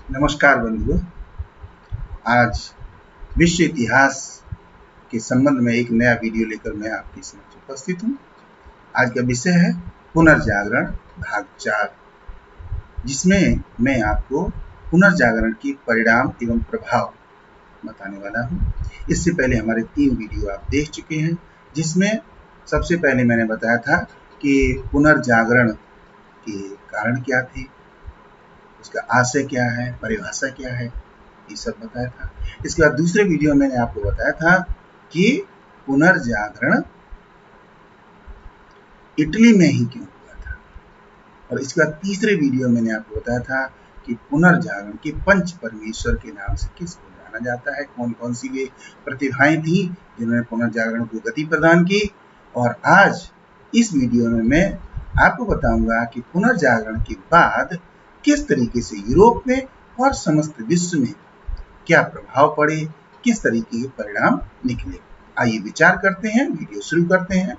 नमस्कार बंधुओं। आज विश्व इतिहास के संबंध में एक नया वीडियो लेकर मैं आपके समक्ष उपस्थित हूँ। आज का विषय है पुनर्जागरण भाग 4, जिसमें मैं आपको पुनर्जागरण के परिणाम एवं प्रभाव बताने वाला हूँ। इससे पहले हमारे 3 वीडियो आप देख चुके हैं, जिसमें सबसे पहले मैंने बताया था कि पुनर्जागरण के कारण क्या थे, उसका आशय क्या है, परिभाषा क्या है, ये सब बताया था। इसके बाद दूसरे वीडियो में मैंने आपको बताया था कि पुनर्जागरण इटली में ही क्यों हुआ था, और इसके बाद तीसरे वीडियो में मैंने आपको बताया था कि पुनर्जागरण के पंच परमेश्वर के नाम से किसको जाना जाता है, कौन कौन सी वे प्रतिभाएं थी जिन्होंने पुनर्जागरण को गति प्रदान की। और आज इस वीडियो में मैं आपको बताऊंगा कि पुनर्जागरण के बाद किस तरीके से यूरोप में और समस्त विश्व में क्या प्रभाव पड़े, किस तरीके के परिणाम निकले। आइए विचार करते हैं, वीडियो शुरू करते हैं।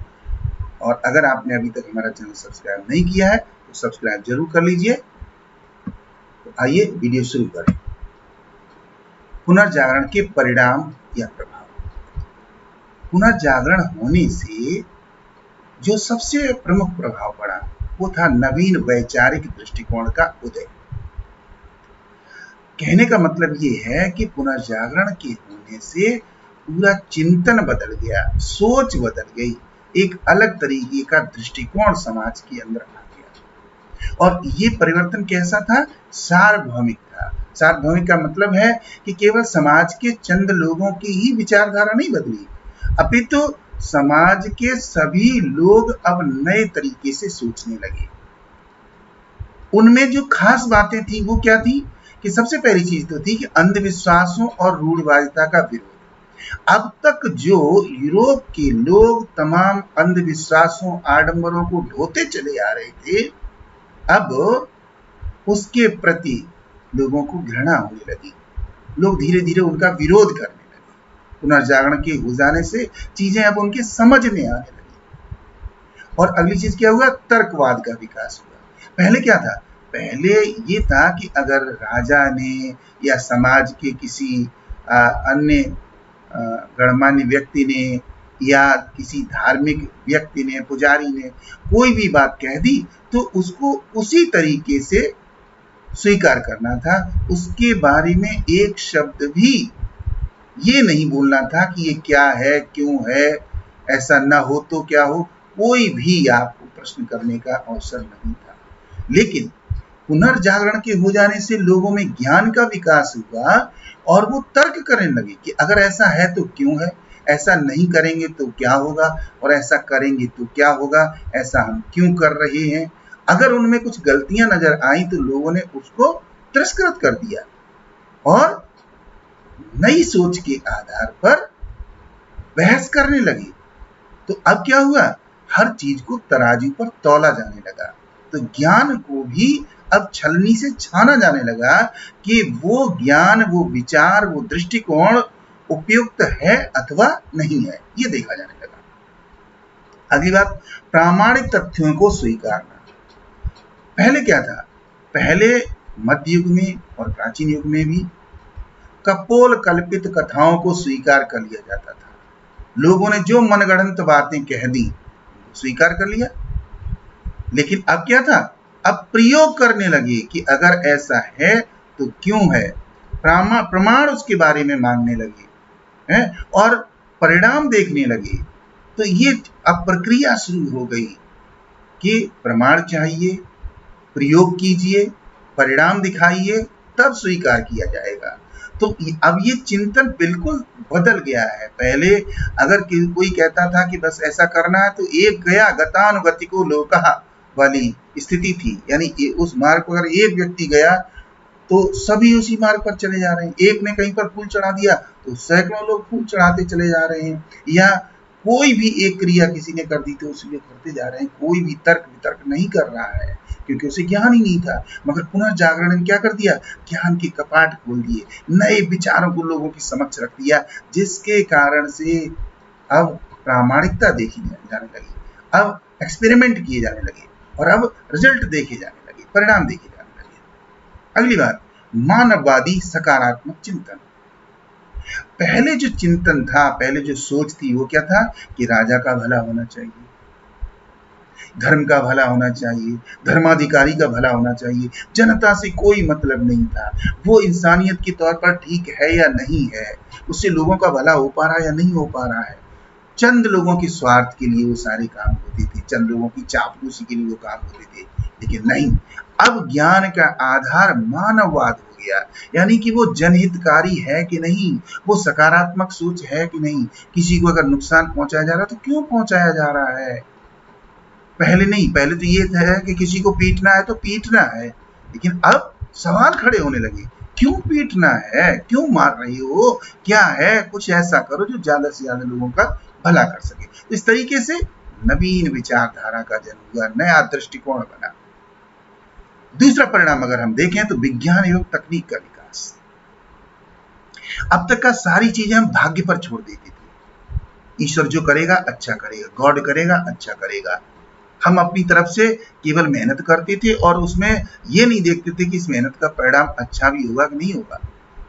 और अगर आपने अभी तक हमारा चैनल सब्सक्राइब नहीं किया है तो सब्सक्राइब जरूर कर लीजिए। तो आइए वीडियो शुरू करें। पुनर्जागरण के परिणाम या प्रभाव। पुनर्जागरण होने से जो सबसे प्रमुख प्रभाव पड़ा वो था नवीन वैचारिक दृष्टिकोण का उदय। कहने का मतलब ये है कि पुनर्जागरण के होने से पूरा चिंतन बदल गया, सोच बदल गई, एक अलग तरीके का दृष्टिकोण समाज के अंदर आ गया। और ये परिवर्तन कैसा था? सार्वभौमिक था। सार्वभौमिक का मतलब है कि केवल समाज के चंद लोगों की ही विचारधारा नहीं बदली, अपितु समाज के सभी लोग अब नए तरीके से सोचने लगे। उनमें जो खास बातें थी वो क्या थी कि सबसे पहली चीज तो थी कि अंधविश्वासों और रूढ़िवादिता का विरोध। अब तक जो यूरोप के लोग तमाम अंधविश्वासों, आडंबरों को ढोते चले आ रहे थे, अब उसके प्रति लोगों को घृणा होने लगी। लोग धीरे धीरे उनका विरोध करने लगे। पुनर्जागरण के हो जाने से चीजें अब उनके समझ में आने लगी। और अगली चीज क्या हुआ? तर्कवाद का विकास हुआ। पहले क्या था? पहले ये था कि अगर राजा ने या समाज के किसी अन्य गणमान्य व्यक्ति ने या किसी धार्मिक व्यक्ति ने, पुजारी ने कोई भी बात कह दी तो उसको उसी तरीके से स्वीकार करना था। उसके बारे में एक शब्द भी ये नहीं बोलना था कि ये क्या है, क्यों है, ऐसा ना हो तो क्या हो, कोई भी आपको प्रश्न करने का अवसर नहीं था। लेकिन पुनर्जागरण के हो जाने से लोगों में ज्ञान का विकास हुआ और वो तर्क करने लगे कि अगर ऐसा है तो क्यों है, ऐसा नहीं करेंगे तो क्या होगा, और ऐसा करेंगे तो क्या होगा, ऐसा हम क्यों कर रहे हैं। अगर उनमें कुछ गलतियां नजर आई तो लोगों ने उसको तिरस्कृत कर दिया और नई सोच के आधार पर बहस करने लगे। तो अब क्या हुआ? हर चीज को तराजू पर तौला जाने लगा। तो ज्ञान को भी अब छलनी से छाना जाने लगा कि वो ज्ञान, वो विचार, वो दृष्टिकोण उपयुक्त है अथवा नहीं है, ये देखा जाने लगा। अगली बात, प्रामाणिक तथ्यों को स्वीकारना। पहले क्या था? पहले मध्य युग में और प्राचीन युग में भी कपोल कल्पित कथाओं को स्वीकार कर लिया जाता था। लोगों ने जो मनगढ़ंत बातें कह दी स्वीकार कर लिया। लेकिन अब क्या था? अब प्रयोग करने लगे कि अगर ऐसा है तो क्यों है, प्रमाण उसके बारे में मांगने लगे हैं और परिणाम देखने लगे। तो ये अब प्रक्रिया शुरू हो गई कि प्रमाण चाहिए, प्रयोग कीजिए, परिणाम दिखाइए, तब स्वीकार किया जाएगा। तो अब ये चिंतन बिल्कुल बदल गया है। पहले अगर कोई कहता था कि बस ऐसा करना है तो एक गया गतानुगतिको लोकः वाली स्थिति थी, यानी उस मार्ग पर अगर एक व्यक्ति गया तो सभी उसी मार्ग पर चले जा रहे हैं। एक ने कहीं पर फूल चढ़ा दिया तो सैकड़ों लोग फूल चढ़ाते चले जा रहे हैं, या कोई भी एक क्रिया किसी ने कर दी तो उसी करते जा रहे हैं। कोई भी तर्क वितर्क नहीं कर रहा है क्योंकि उसे ज्ञान ही नहीं था। मगर पुनर्जागरण ने क्या कर दिया? ज्ञान के कपाट खोल दिए, नए विचारों को लोगों के समक्ष रख दिया, जिसके कारण से अब प्रामाणिकता देखी जाने लगी, अब एक्सपेरिमेंट किए जाने लगे और अब रिजल्ट देखे जाने लगे, परिणाम देखे जाने लगे। अगली बात, मानववादी सकारात्मक चिंतन। पहले जो चिंतन था, पहले जो सोच थी, वो क्या था कि राजा का भला होना चाहिए, धर्म का भला होना चाहिए, धर्माधिकारी का भला होना चाहिए, जनता से कोई मतलब नहीं था। वो इंसानियत के तौर पर ठीक है या नहीं है, उससे लोगों का भला हो पा रहा है या नहीं हो पा रहा है। चंद लोगों के स्वार्थ के लिए वो सारे काम होते थे, चंद लोगों की चापलूसी के लिए वो काम होते थे। लेकिन नहीं, अब ज्ञान का आधार मानववाद हो गया, यानी कि वो जनहितकारी है कि नहीं, वो सकारात्मक सोच है कि नहीं, किसी को अगर नुकसान पहुंचाया जा रहा है तो क्यों पहुंचाया जा रहा है। पहले नहीं, पहले तो ये था कि किसी को पीटना है तो पीटना है, लेकिन अब सवाल खड़े होने लगे, क्यों पीटना है, क्यों मार रही हो, क्या है, कुछ ऐसा करो जो ज्यादा से ज्यादा लोगों का भला कर सके। इस तरीके से नवीन विचारधारा का जन्म हुआ, नया दृष्टिकोण बना। दूसरा परिणाम अगर हम देखें तो विज्ञान एवं तकनीक का विकास। अब तक का सारी चीजें हम भाग्य पर छोड़ देते थे, ईश्वर जो करेगा अच्छा करेगा, गॉड करेगा अच्छा करेगा। हम अपनी तरफ से केवल मेहनत करते थे और उसमें ये नहीं देखते थे कि इस मेहनत का परिणाम अच्छा भी होगा कि नहीं होगा।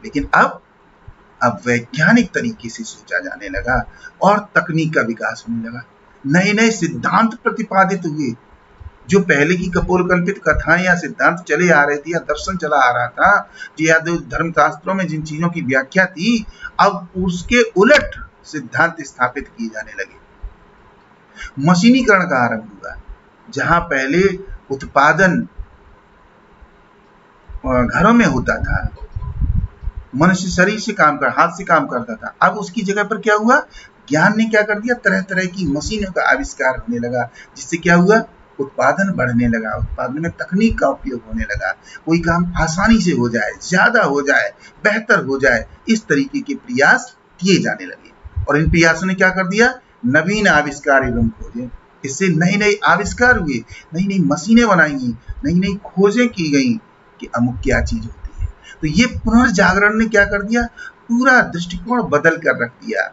लेकिन अब वैज्ञानिक तरीके से सोचा जाने लगा और तकनीक का विकास होने लगा, नए नए सिद्धांत प्रतिपादित हुए। जो पहले की कपोलकल्पित कथाएं या सिद्धांत चले आ रहे थे या दर्शन चला आ रहा था, जो या धर्मशास्त्रों में जिन चीजों की व्याख्या थी, अब उसके उलट सिद्धांत स्थापित किए जाने लगे। मशीनीकरण का आरंभ हुआ, जहां पहले उत्पादन घरों में होता था, मनुष्य शरीर से काम कर, हाथ से काम करता था, अब उसकी जगह पर क्या हुआ, ज्ञान ने क्या कर दिया, तरह तरह की मशीनों का आविष्कार होने लगा, जिससे क्या हुआ, उत्पादन बढ़ने लगा, उत्पादन में तकनीक का उपयोग होने लगा, कोई काम आसानी से हो जाए, ज्यादा हो जाए, बेहतर हो जाए, इस तरीके के प्रयास किए जाने लगे। और इन प्रयासों ने क्या कर दिया, नवीन आविष्कार एवं खोजें, इससे नए नए आविष्कार हुए, नई नई मशीनें बनाई गई, नई नई खोजें की गई कि अमुक क्या चीज होती है। तो ये पुनर्जागरण ने क्या कर दिया, पूरा दृष्टिकोण बदल कर रख दिया,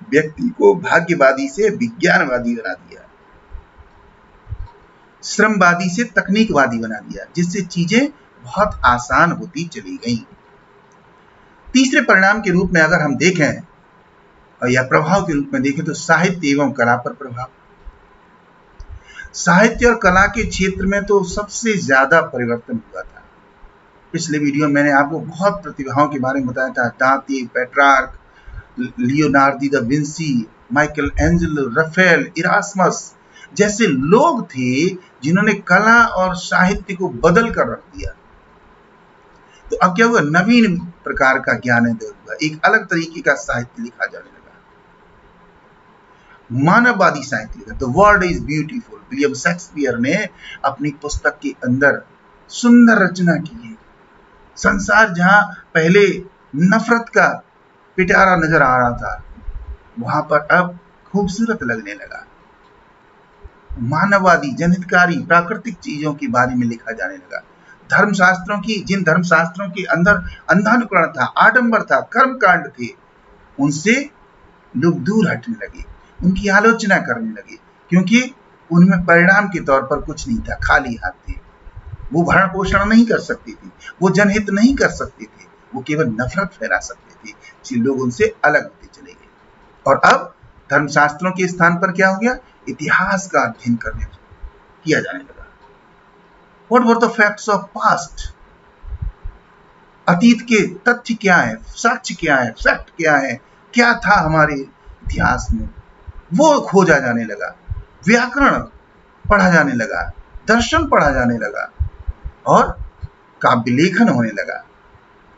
व्यक्ति को भाग्यवादी से विज्ञानवादी बना दिया, श्रमवादी से तकनीकवादी बना दिया, जिससे चीजें बहुत आसान होती चली गई। तीसरे परिणाम के रूप में अगर हम देखें या प्रभाव के रूप में देखें तो साहित्य एवं कला पर प्रभाव। साहित्य और कला के क्षेत्र में तो सबसे ज्यादा परिवर्तन हुआ था। पिछले वीडियो में मैंने आपको बहुत प्रतिभाओं के बारे में बताया था, Dante, Petrarch, Leonardo da Vinci, Michelangelo, Raphael, Erasmus जैसे लोग थे जिन्होंने कला और साहित्य को बदल कर रख दिया। तो अब क्या हुआ, नवीन प्रकार का ज्ञानोदय हुआ, एक अलग तरीके का साहित्य लिखा जाने लगा, मानववादी साहित्य लिखा। The world is beautiful, William Shakespeare ने अपनी पुस्तक के अंदर सुंदर रचना की है। संसार जहां पहले नफरत का पिटारा नजर आ रहा था, वहां पर अब खूबसूरत लगने लगा। मानववादी, जनहितकारी, प्राकृतिक चीजों के बारे में लिखा जाने लगा। धर्मशास्त्रों की, जिन धर्मशास्त्रों के अंदर अंधानुकरण था, आडंबर था, कर्मकांड थे, उनसे लोग दूर हटने लगे, उनकी आलोचना करने लगे, क्योंकि उनमें परिणाम के तौर पर कुछ नहीं था, खाली हाथ थे। वो भरण पोषण नहीं कर सकते थे, वो जनहित नहीं कर सकते थे, वो केवल नफरत फैला सकते थे, इसलिए लोग उनसे अलग होते चले गए। और अब धर्मशास्त्रों के स्थान पर क्या हो गया, इतिहास का अध्ययन करने किया जाने लगा। What were the facts of past? अतीत के तथ्य क्या है, साक्ष्य क्या है, फैक्ट क्या है, क्या था हमारे इतिहास में, वो खोजा जाने लगा। व्याकरण पढ़ा जाने लगा, दर्शन पढ़ा जाने लगा और काव्य लेखन होने लगा।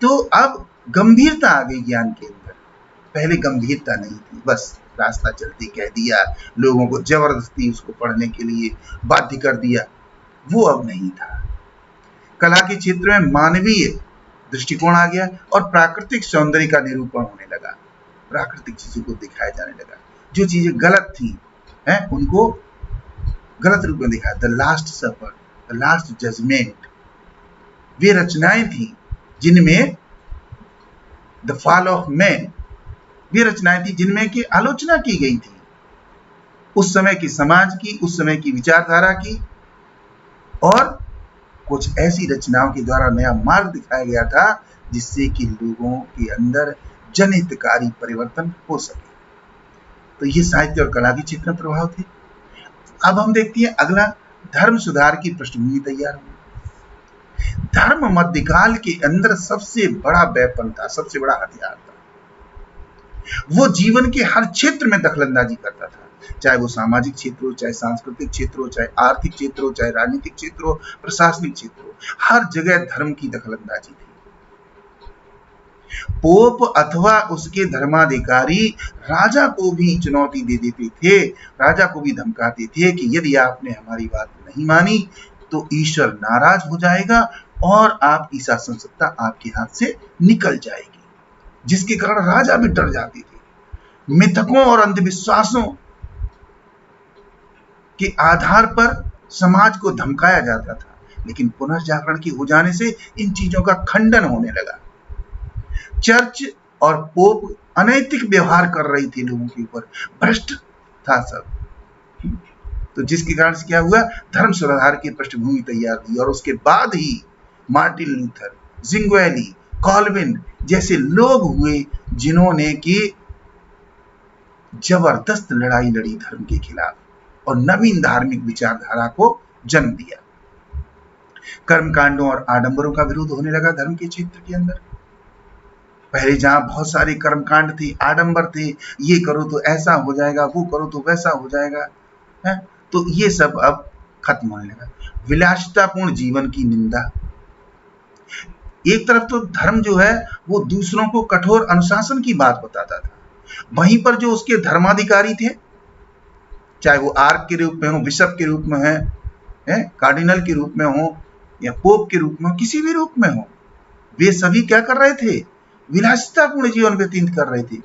तो अब गंभीरता आ गई ज्ञान के अंदर। पहले गंभीरता नहीं थी, बस रास्ता चलते कह दिया, लोगों को जबरदस्ती उसको पढ़ने के लिए बाध्य कर दिया, वो अब नहीं था। कला के क्षेत्र में मानवीय दृष्टिकोण आ गया और प्राकृतिक सौंदर्य का निरूपण होने लगा, प्राकृतिक चीजों को दिखाया जाने लगा, जो चीजें गलत थी उनको गलत रूप में दिखाया। The last supper, the last judgement, वे रचनाएं थी जिनमें द फॉल ऑफ मैन, वे रचनाएं थी जिनमें की आलोचना की गई थी उस समय की समाज की, उस समय की विचारधारा की, और कुछ ऐसी रचनाओं के द्वारा नया मार्ग दिखाया गया था जिससे कि लोगों के अंदर जनहितकारी परिवर्तन हो सके। तो ये साहित्य और कला के क्षेत्र में प्रभाव थे। अब हम देखते हैं अगला, धर्म सुधार की पृष्ठभूमि तैयार हुई। धर्म मध्यकाल के अंदर सबसे बड़ा वेपन था, सबसे बड़ा हथियार था। वो जीवन के हर क्षेत्र में दखलंदाजी करता था, चाहे वो सामाजिक क्षेत्र हो, चाहे सांस्कृतिक क्षेत्र हो, चाहे आर्थिक क्षेत्र हो, चाहे राजनीतिक क्षेत्र हो, प्रशासनिक क्षेत्र हो, हर जगह धर्म की दखलंदाजी थी। पोप अथवा उसके धर्माधिकारी राजा को भी चुनौती दे देते थे, राजा को भी धमकाते थे कि यदि आपने हमारी बात नहीं मानी तो ईश्वर नाराज हो जाएगा और आपकी शासन सत्ता आपके हाथ से निकल जाएगी, जिसके कारण राजा भी डर जाते थे। मिथकों और अंधविश्वासों के आधार पर समाज को धमकाया जाता था, लेकिन पुनर्जागरण के हो जाने से इन चीजों का खंडन होने लगा। चर्च और पोप अनैतिक व्यवहार कर रही थी लोगों के ऊपर, भ्रष्ट था सब। तो जिसके कारण से क्या हुआ, धर्म सुधार की पृष्ठभूमि तैयार हुई और उसके बाद ही मार्टिन लूथर, जिंगवेली, कॉल्विन जैसे लोग हुए जिन्होंने की जबरदस्त लड़ाई लड़ी धर्म के खिलाफ और नवीन धार्मिक विचारधारा को जन्म दिया। कर्मकांडों और आडंबरों का विरोध होने लगा धर्म के क्षेत्र के अंदर। पहले जहां बहुत सारे कर्मकांड थे, आडंबर थे, ये करो तो ऐसा हो जाएगा, वो करो तो वैसा हो जाएगा, है? तो ये सब अब खत्म होने लगा। विलासितापूर्ण जीवन की निंदा। एक तरफ तो धर्म जो है वो दूसरों को कठोर अनुशासन की बात बताता था, वहीं पर जो उसके धर्माधिकारी थे, चाहे वो आर्क के रूप में हो, बिशप के रूप में है, कार्डिनल के रूप में हो या पोप के रूप में हो, किसी भी रूप में हो, वे सभी क्या कर रहे थे, विलासितापूर्ण जीवन व्यतीत कर रहे थे,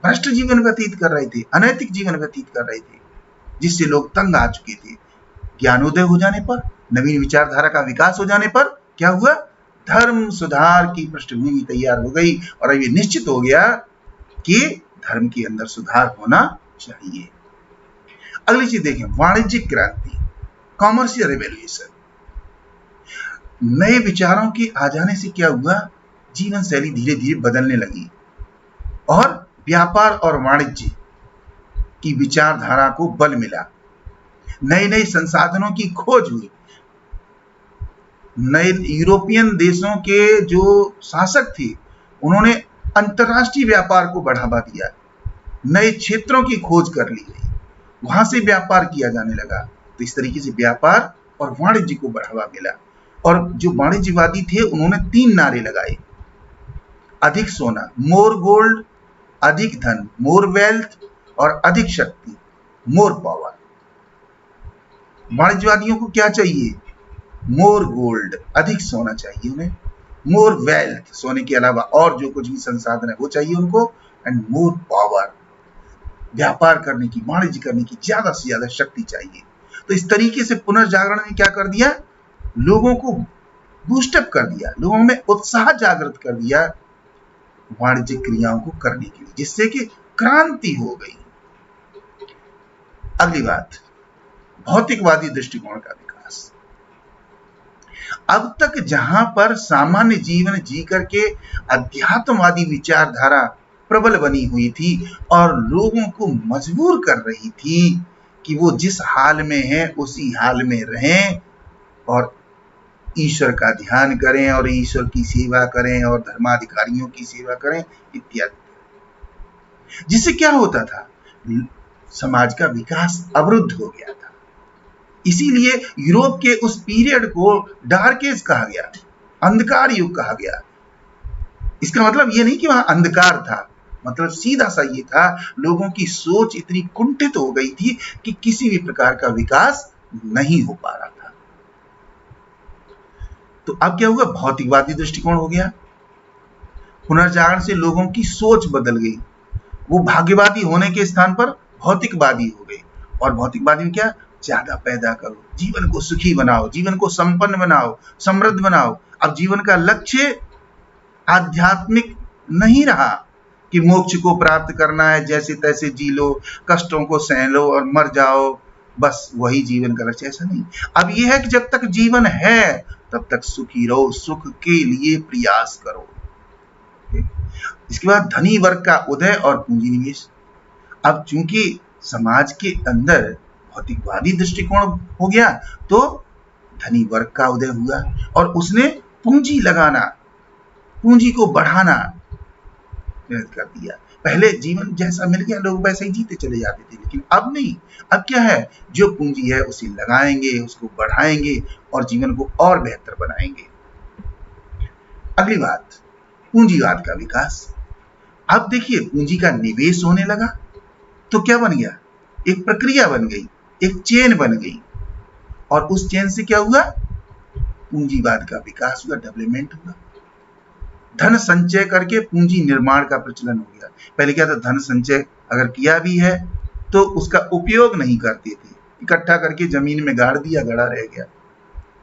भ्रष्ट जीवन व्यतीत कर रहे थे, अनैतिक जीवन व्यतीत कर रहे थे, जिससे लोग तंग आ चुके थे। ज्ञानोदय हो जाने पर, नवीन विचारधारा का विकास हो जाने पर क्या हुआ, धर्म सुधार की पृष्ठभूमि तैयार हो गई और अब ये निश्चित हो गया कि धर्म के अंदर सुधार होना चाहिए। अगली चीज देखें, वाणिज्यिक क्रांति, कॉमर्शियल रेवोल्यूशन। नए विचारों के आ जाने से क्या हुआ, जीवन शैली धीरे धीरे बदलने लगी और व्यापार और वाणिज्य की विचारधारा को बल मिला। नए नए संसाधनों की खोज हुई। नए यूरोपियन देशों के जो शासक थे उन्होंने अंतरराष्ट्रीय व्यापार को बढ़ावा दिया, नए क्षेत्रों की खोज कर ली गई, वहां से व्यापार किया जाने लगा। तो इस तरीके से व्यापार और वाणिज्य को बढ़ावा मिला और जो वाणिज्यवादी थे उन्होंने 3 नारे लगाए, अधिक सोना, मोर गोल्ड, अधिक धन, मोर वेल्थ, और अधिक शक्ति, मोर पावर। वाणिज्यवादियों को क्या चाहिए, मोर गोल्ड, अधिक सोना चाहिए उन्हें, मोर वेल्थ, सोने के अलावा और जो कुछ भी संसाधन है वो चाहिए उनको, एंड मोर पावर, व्यापार करने की, वाणिज्य करने की ज्यादा से ज्यादा शक्ति चाहिए। तो इस तरीके से पुनर्जागरण ने क्या कर दिया, लोगों को बूस्टअप कर दिया, लोगों में उत्साह जागृत कर दिया वाणिज्यिक क्रियाओं को करने के लिए, जिससे कि क्रांति हो गई। अगली बात, भौतिकवादी दृष्टिकोण का विकास। अब तक जहां पर सामान्य जीवन जी करके अध्यात्मवादी विचारधारा प्रबल बनी हुई थी और लोगों को मजबूर कर रही थी कि वो जिस हाल में है उसी हाल में रहें और ईश्वर का ध्यान करें और ईश्वर की सेवा करें और धर्माधिकारियों की सेवा करें इत्यादि, जिससे क्या होता था, समाज का विकास अवरुद्ध हो गया था। इसीलिए यूरोप के उस पीरियड को डार्क एज कहा गया, अंधकार युग कहा गया। इसका मतलब ये नहीं कि वहां अंधकार था, मतलब सीधा सा ये था, लोगों की सोच इतनी कुंठित हो गई थी कि किसी भी प्रकार का विकास नहीं हो पा रहा था। तो अब क्या हुआ, भौतिकवादी दृष्टिकोण हो गया। पुनर्जागरण से लोगों की सोच बदल गई, वो भाग्यवादी होने के स्थान पर भौतिकवादी हो गए। और भौतिकवादी में क्या, ज्यादा पैदा करो, जीवन को सुखी बनाओ, जीवन को संपन्न बनाओ, समृद्ध बनाओ। अब जीवन का लक्ष्य आध्यात्मिक नहीं रहा कि मोक्ष को प्राप्त करना है, जैसे तैसे जी लो, कष्टों को सह लो और मर जाओ, बस वही जीवन का लक्ष्य। ऐसा नहीं, अब यह है कि जब तक जीवन है तब तक सुखी रहो, सुख के लिए प्रयास करो। इसके बाद धनी वर्ग का उदय और पूंजी निवेश। अब चूंकि समाज के अंदर भौतिकवादी दृष्टिकोण हो गया तो धनी वर्ग का उदय हुआ और उसने पूंजी लगाना, पूंजी को बढ़ाना कर दिया। पहले जीवन जैसा मिल गया, लोग वैसे ही जीते चले जाते थे, लेकिन अब नहीं। अब क्या है, जो पूंजी है उसे लगाएंगे, उसको बढ़ाएंगे और जीवन को और बेहतर बनाएंगे। अगली बात, पूंजीवाद का विकास। अब देखिए, पूंजी का निवेश होने लगा तो क्या बन गया, एक प्रक्रिया बन गई, एक चेन बन गई और उस चेन से क्या हुआ, पूंजीवाद का विकास हुआ, डेवलपमेंट हुआ। धन संचय करके पूंजी निर्माण का प्रचलन हो गया। पहले क्या था, धन संचय अगर किया भी है तो उसका उपयोग नहीं करते थे, इकट्ठा करके जमीन में गाड़ दिया, गड़ा रह गया,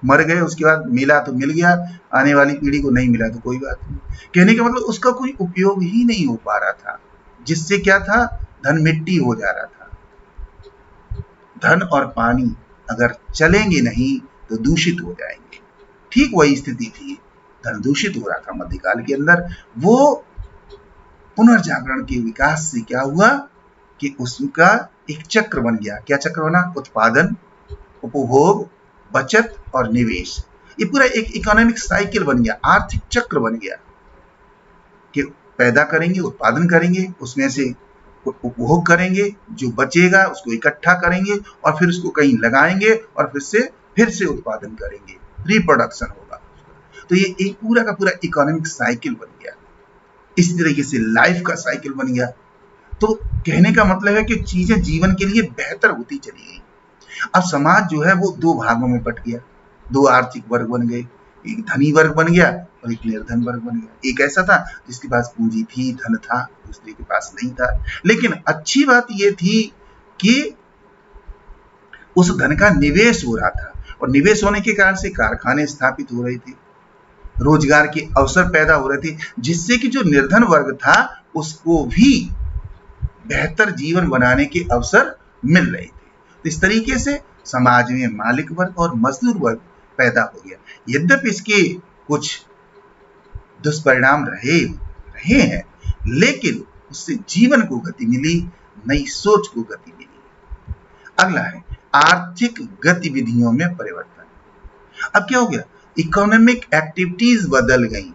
मर गए, उसके बाद मिला तो मिल गया, आने वाली पीढ़ी को नहीं मिला तो कोई बात नहीं। कहने का मतलब उसका कोई उपयोग ही नहीं हो पा रहा था, जिससे क्या था, धन मिट्टी हो जा रहा था। धन और पानी अगर चलेंगे नहीं तो दूषित हो जाएंगे। ठीक वही स्थिति थी, धन दूषित हो रहा था मध्यकाल के अंदर। वो पुनर्जागरण के विकास से क्या हुआ कि उसका एक चक्र बन गया। क्या चक्र बना, उत्पादन, उपभोग, बचत और निवेश। ये पूरा एक इकोनॉमिक साइकिल बन गया, आर्थिक चक्र बन गया कि पैदा करेंगे, उत्पादन करेंगे, उसमें से उपभोग करेंगे, जो बचेगा उसको इकट्ठा करेंगे और फिर उसको कहीं लगाएंगे और फिर से उत्पादन करेंगे, रिप्रोडक्शन होगा। तो ये एक पूरा का पूरा इकोनॉमिक साइकिल बन गया। इसी तरीके से लाइफ का साइकिल बन गया। तो कहने का मतलब है कि चीजें जीवन के लिए बेहतर होती चली गई। अब समाज जो है वो दो भागों में बट गया, दो आर्थिक वर्ग बन गए, एक धनी वर्ग बन गया और एक निर्धन वर्ग बन गया। एक ऐसा था जिसके पास पूंजी थी, धन था, दूसरे के पास नहीं था। लेकिन अच्छी बात यह थी कि उस धन का निवेश हो रहा था और निवेश होने के कारण से कारखाने स्थापित हो रहे थे, रोजगार के अवसर पैदा हो रहे थे, जिससे कि जो निर्धन वर्ग था उसको भी बेहतर जीवन बनाने के अवसर मिल रहे थे। तो इस तरीके से समाज में मालिक वर्ग और मजदूर वर्ग पैदा हो गया। यद्यपि इसके कुछ दुष्परिणाम रहे हैं, लेकिन उससे जीवन को गति मिली, नई सोच को गति मिली। अगला है आर्थिक गतिविधियों में परिवर्तन। अब क्या हो गया, इकोनॉमिक एक्टिविटीज बदल गई।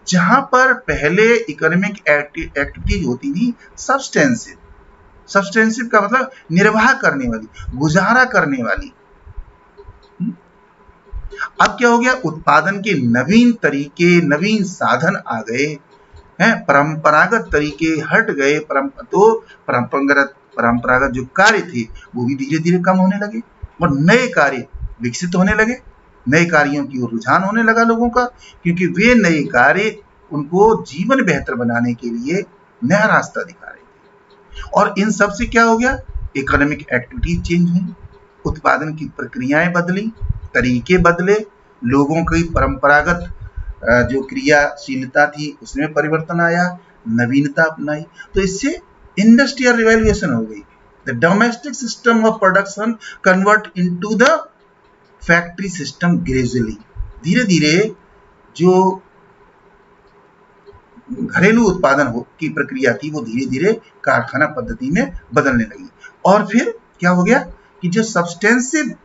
जहां पर पहले इकोनॉमिक एक्टिविटीज होती थी सब्सटेंसिव का मतलब निर्वाह करने वाली, गुजारा करने वाली। अब क्या हो गया, उत्पादन के नवीन तरीके, नवीन साधन आ गए हैं, परंपरागत तरीके हट गए। तो परंपरागत जो कार्य थे वो भी धीरे धीरे कम होने लगे और नए कार्य विकसित होने लगे। नए कार्यों की ओर रुझान होने लगा लोगों का, क्योंकि वे नए कार्य उनको जीवन बेहतर बनाने के लिए नया रास्ता दिखा रहे थे। और इन सब से क्या हो गया, इकोनॉमिक एक्टिविटीज चेंज हुई, उत्पादन की प्रक्रियाएं बदली, तरीके बदले, लोगों की परंपरागत जो क्रियाशीलता थी उसमें परिवर्तन आया, नवीनता अपनाई। तो इससे इंडस्ट्रियल रिवॉल्यूशन हो गई। The domestic system of production convert into the factory system gradually. धीरे धीरे जो घरेलू उत्पादन की प्रक्रिया थी वो धीरे धीरे कारखाना पद्धति में बदलने लगी। और फिर क्या हो गया कि जो सब्सटेंसिव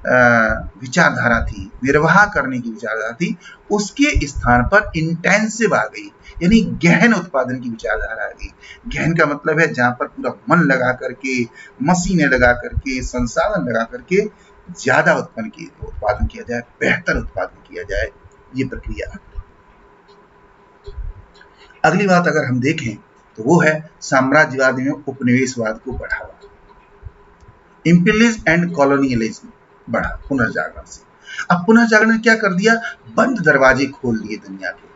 विचारधारा थी, निर्वाह करने की विचारधारा थी, उसके स्थान पर इंटेंसिव आ गई, यानी गहन उत्पादन की विचारधारा आ गई। गहन का मतलब है जहां पर पूरा मन लगा करके, मशीनें लगा करके, संसाधन लगा करके ज्यादा उत्पादन किया जाए, बेहतर उत्पादन किया जाए, ये प्रक्रिया। अगली बात अगर हम देखें तो वो है साम्राज्यवाद में उपनिवेशवाद को बढ़ावा। इंपीरियलिज्म एंड कॉलोनियलिज्म बढ़ा पुनर्जागरण से। अब पुनर्जागरण ने क्या कर दिया, बंद दरवाजे खोल दिए दुनिया के,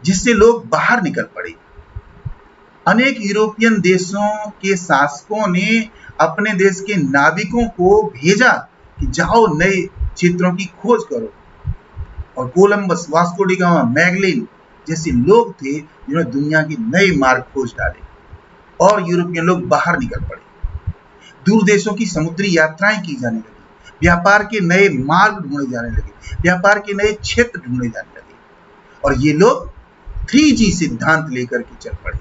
जिससे लोग बाहर निकल पड़े। अनेक यूरोपियन देशों के शासकों ने अपने देश के नाविकों को भेजा कि जाओ नए क्षेत्रों की खोज करो, और कोलंबस, वास्को डी गामा, मैगलिन जैसे लोग थे जिन्होंने दुनिया के नए मार्ग खोज डाले और यूरोपियन लोग बाहर निकल पड़े। दूर देशों की समुद्री यात्राएं की जाने लगी, व्यापार के नए मार्ग ढूंढे जाने लगे, व्यापार के नए क्षेत्र ढूंढे जाने लगे, और ये लोग 3G सिद्धांत लेकर के चल पड़े।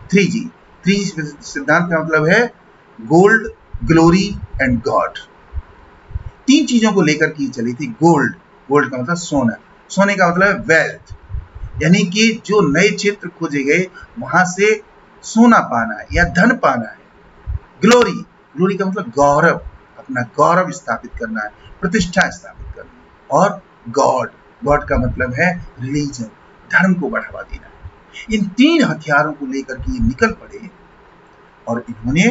3G सिद्धांत का मतलब है गोल्ड, ग्लोरी एंड गॉड। 3 चीजों को लेकर के चली थी। गोल्ड, गोल्ड का मतलब सोना, सोने का मतलब है वेल्थ, यानी कि जो नए क्षेत्र खोजे गए वहां से सोना पाना है या धन पाना है। ग्लोरी, ग्लोरी का मतलब गौरव, अपना गौरव स्थापित करना है, प्रतिष्ठा स्थापित करना है। और गॉड, गॉड का मतलब है रिलीजन, धर्म को बढ़ावा देना है। इन 3 हथियारों को लेकर के ये निकल पड़े और इन्होंने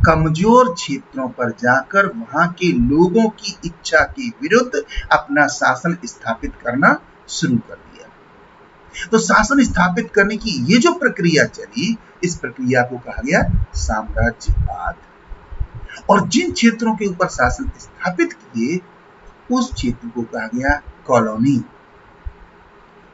कमजोर क्षेत्रों पर जाकर वहां के लोगों की इच्छा के विरुद्ध अपना शासन स्थापित करना शुरू कर दिया। तो शासन स्थापित करने की ये जो प्रक्रिया चली, इस प्रक्रिया को कहा गया साम्राज्यवाद। और जिन क्षेत्रों के ऊपर शासन स्थापित किए, उस क्षेत्र को कहा गया कॉलोनी।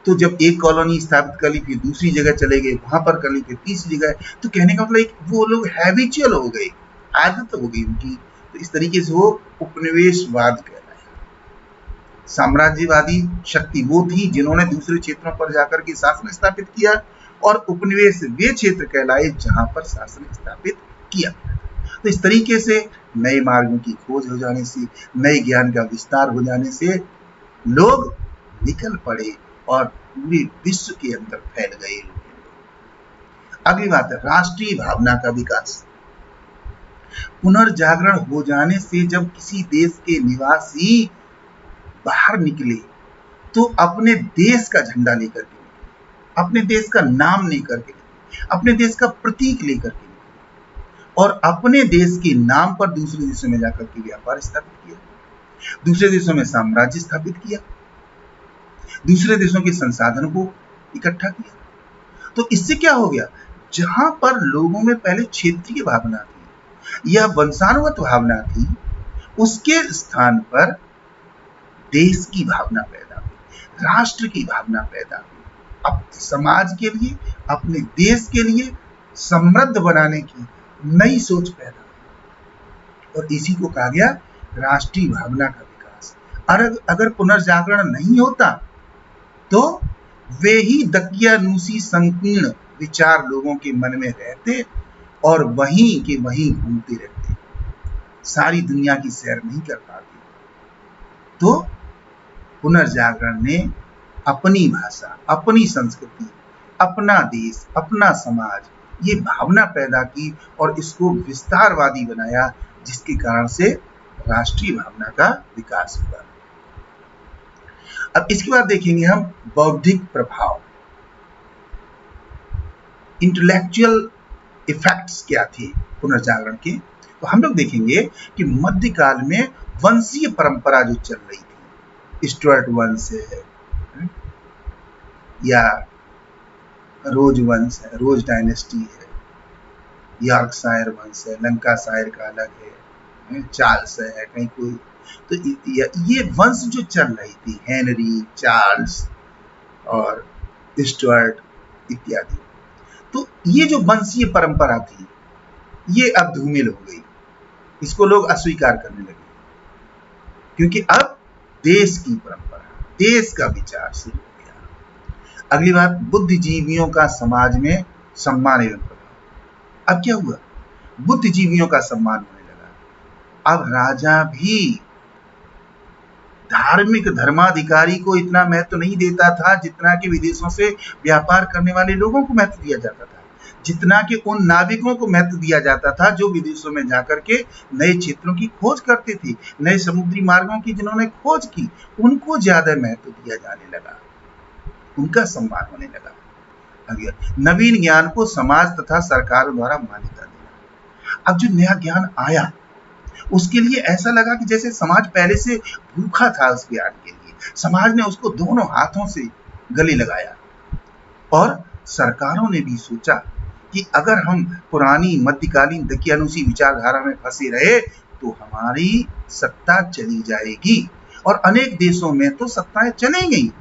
तो जब एक कॉलोनी स्थापित कर ली, फिर दूसरी जगह चले गए, वहां पर कर ली, फिर तीसरी जगह, तो कहने का मतलब वो लोग हैबिचुअल हो गए, आदत हो गई उनकी। तो इस तरीके से वो उपनिवेशवाद कहलाया। साम्राज्यवादी शक्ति वो थी जिन्होंने दूसरे क्षेत्रों पर जाकर के शासन स्थापित किया, और उपनिवेश वे क्षेत्र कहलाए जहां पर शासन स्थापित किया। तो इस तरीके से नए मार्गों की खोज हो जाने से, नए ज्ञान का विस्तार हो जाने से लोग निकल पड़े और पूरे विश्व के अंदर फैल गए। अगली बात है राष्ट्रीय भावना का विकास। पुनर्जागरण हो जाने से जब किसी देश के निवासी बाहर निकले, तो अपने देश का झंडा लेकर के निकले, अपने देश का नाम लेकर के निकले, अपने देश का प्रतीक लेकर के निकले, और अपने देश के नाम पर दूसरे देशों में जाकर के व्यापार स्थापित किया, दूसरे देशों में साम्राज्य स्थापित किया, दूसरे देशों के संसाधन को इकट्ठा किया। तो इससे क्या हो गया, जहां पर लोगों में पहले क्षेत्रीय भावना थी या वंशानुगत भावना थी, उसके स्थान पर देश की भावना पैदा हुई, राष्ट्र की भावना पैदा हुई, अपने समाज के लिए, अपने देश के लिए समृद्ध बनाने की नई सोच पैदा हुई, और इसी को कहा गया राष्ट्रीय भावना का विकास। अगर पुनर्जागरण नहीं होता तो वे ही दकियानूसी संकीर्ण विचार लोगों के मन में रहते और वहीं के वहीं घूमते रहते, सारी दुनिया की सैर नहीं कर पाते। तो पुनर्जागरण ने अपनी भाषा, अपनी संस्कृति, अपना देश, अपना समाज, ये भावना पैदा की और इसको विस्तारवादी बनाया, जिसके कारण से राष्ट्रीय भावना का विकास हुआ। अब इसके बाद देखेंगे हम बौद्धिक प्रभाव, इंटेलेक्चुअल इफेक्ट्स क्या थे पुनर्जागरण के। तो हम लोग देखेंगे कि मध्यकाल में वंशीय परंपरा जो चल रही थी, स्टुअर्ट वंश है या रोज वंश है, रोज डायनेस्टी है, यॉर्कशायर वंश है, लंकाशायर का अलग है, चार्ल्स है कहीं कोई, तो ये वंश जो चल रही थी, हेनरी, चार्ल्स और स्टुअर्ट इत्यादि, तो ये जो वंशीय परंपरा थी ये अब धूमिल हो गई, इसको लोग अस्वीकार करने लगे, क्योंकि अब देश की परंपरा, देश का विचार शुरू हो गया। अगली बात, बुद्धिजीवियों का समाज में सम्मान एवं प्रभाव। अब क्या हुआ, बुद्धिजीवियों का सम्मान होने लगा। अब राजा भी धार्मिक धर्माधिकारी को इतना महत्व नहीं देता था जितना कि विदेशों से व्यापार करने वाले लोगों को महत्व दिया जाता था, जितना कि उन नाविकों को महत्व दिया जाता था जो विदेशों में जाकर के नए क्षेत्रों की खोज करते थे, नए समुद्री मार्गों की जिन्होंने खोज की, उनको ज्यादा महत्व दिया जाने लगा, उनका सम्मान होने लगा। नवीन ज्ञान को समाज तथा सरकारों द्वारा मान्यता देना। अब जो नया ज्ञान आया उसके लिए ऐसा लगा कि जैसे समाज पहले से भूखा था उस ज्ञान के लिए, समाज ने उसको दोनों हाथों से गले लगाया, और सरकारों ने भी सोचा कि अगर हम पुरानी मध्यकालीन दकियानूसी विचारधारा में फंसे रहे तो हमारी सत्ता चली जाएगी, और अनेक देशों में तो सत्ताएं चली गई।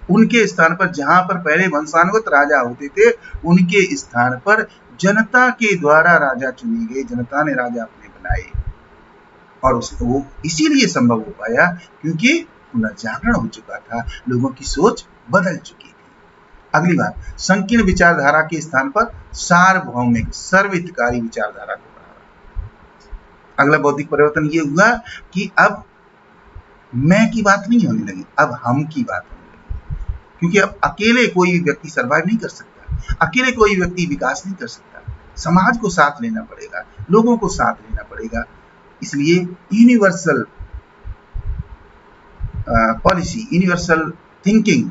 उनके स्थान पर, जहां पर पहले वंशानुगत राजा होते थे, उनके स्थान पर जनता के द्वारा राजा चुने गए, जनता ने राजा अपने बनाए। और वो इसीलिए संभव हो पाया क्योंकि पुनर्जागरण हो चुका था, लोगों की सोच बदल चुकी थी। अगली बात, संकीर्ण विचारधारा के स्थान पर सार्वभौमिक सर्वहितकारी विचारधारा को बढ़ावा। अगला बौद्धिक परिवर्तन ये हुआ कि अब मैं की बात नहीं होने लगी, अब हम की बात होने लगी, क्योंकि अब अकेले कोई व्यक्ति सर्वाइव नहीं कर सकता, अकेले कोई व्यक्ति विकास नहीं कर सकता, समाज को साथ लेना पड़ेगा, लोगों को साथ लेना पड़ेगा। इसलिए यूनिवर्सल पॉलिसी, यूनिवर्सल थिंकिंग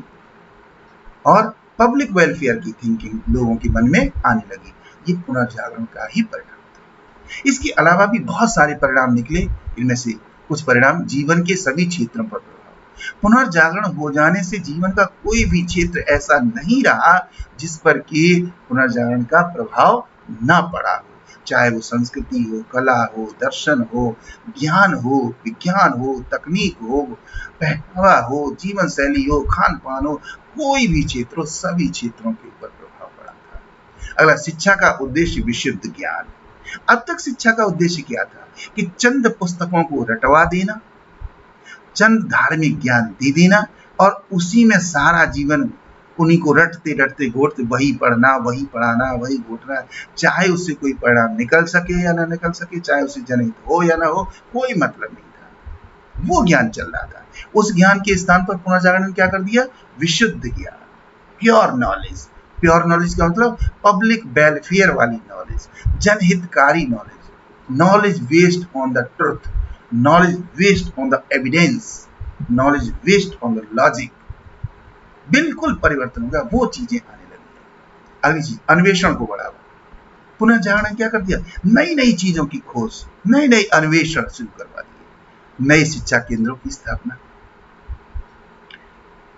और पब्लिक वेलफेयर की थिंकिंग लोगों के मन में आने लगी। ये पुनर्जागरण का ही परिणाम था। इसके अलावा भी बहुत सारे परिणाम निकले, इनमें से कुछ परिणाम जीवन के सभी क्षेत्रों पर प्रभाव। पुनर्जागरण हो जाने से जीवन का कोई भी क्षेत्र ऐसा नहीं रहा जिस पर कि पुनर्जागरण का प्रभाव न पड़ा हो, चाहे वो संस्कृति हो, कला हो, दर्शन हो, ज्ञान हो, विज्ञान हो, तकनीक हो, पहनावा हो, जीवन शैली हो, खान पान हो, कोई भी क्षेत्र हो, सभी क्षेत्रों के ऊपर प्रभाव पड़ा था। अगला, शिक्षा का उद्देश्य विशुद्ध ज्ञान। अब तक शिक्षा का उद्देश्य क्या था कि चंद पुस्तकों को रटवा देना, चंद धार्मिक ज्ञान दे देना और उसी में सारा जीवन उन्हीं को रटते रटते घोटते वही पढ़ना, वही पढ़ाना, वही घोटना, चाहे उससे कोई परिणाम निकल सके या ना निकल सके, चाहे उससे जनहित हो या ना हो, कोई मतलब नहीं था। वो ज्ञान चल रहा था। उस ज्ञान के स्थान पर पुनर्जागरण ने क्या कर दिया? विशुद्ध ज्ञान, प्योर नॉलेज। प्योर नॉलेज का मतलब पब्लिक वेलफेयर वाली नॉलेज, जनहितकारी knowledge, knowledge based on the truth, knowledge based on the evidence, knowledge based on the logic. बिल्कुल परिवर्तन होगा, वो चीजें आने लगी। अगली चीज, अन्वेषण को बढ़ावा। पुनर्जागरण ने क्या कर दिया? नई नई चीजों की खोज, नए नए अन्वेषण शुरू करवा दिए। नए शिक्षा केंद्रों की स्थापना,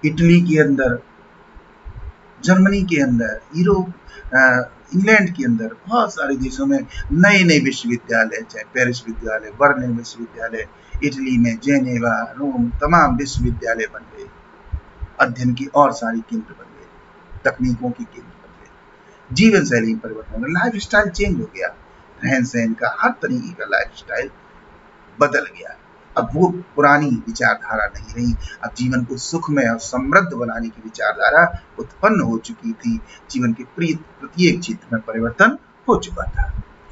इटली के अंदर, जर्मनी के अंदर, यूरोप, इंग्लैंड के अंदर, बहुत सारे देशों में नए नए विश्वविद्यालय, चाहे पेरिस विश्वविद्यालय, बर्लिन विश्वविद्यालय, इटली में जेनेवा, रोम, तमाम विश्वविद्यालय बन गए, अध्ययन की और सारी केंद्र बन गए, तकनीकों के केंद्र बन गए, जीवन शैली में परिवर्तन हो गया, लाइफ स्टाइल चेंज हो गया, रहन सहन का हर तरीके का लाइफ स्टाइल बदल गया। अब वो पुरानी विचारधारा नहीं रही, अब जीवन को सुखमय और समृद्ध बनाने की विचारधारा उत्पन्न हो चुकी थी। जीवन के प्रत्येक क्षेत्र में परिवर्तन हो चुका था।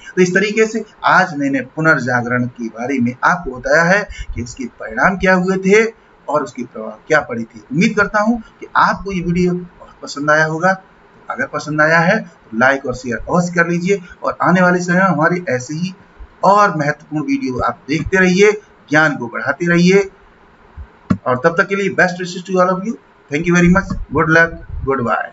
तो इस तरीके से आज मैंने पुनर्जागरण के बारे में आपको बताया है कि इसके परिणाम क्या हुए थे और उसके प्रभाव क्या पड़ी थी। उम्मीद करता हूं कि आपको ये वीडियो बहुत पसंद आया होगा। तो अगर पसंद आया है तो लाइक और शेयर अवश्य कर लीजिए और आने वाले समय में हमारे ऐसे ही और महत्वपूर्ण वीडियो आप देखते रहिए, ज्ञान को बढ़ाते रहिए और तब तक के लिए best wishes to all of you. Thank you very much. Good luck, good bye.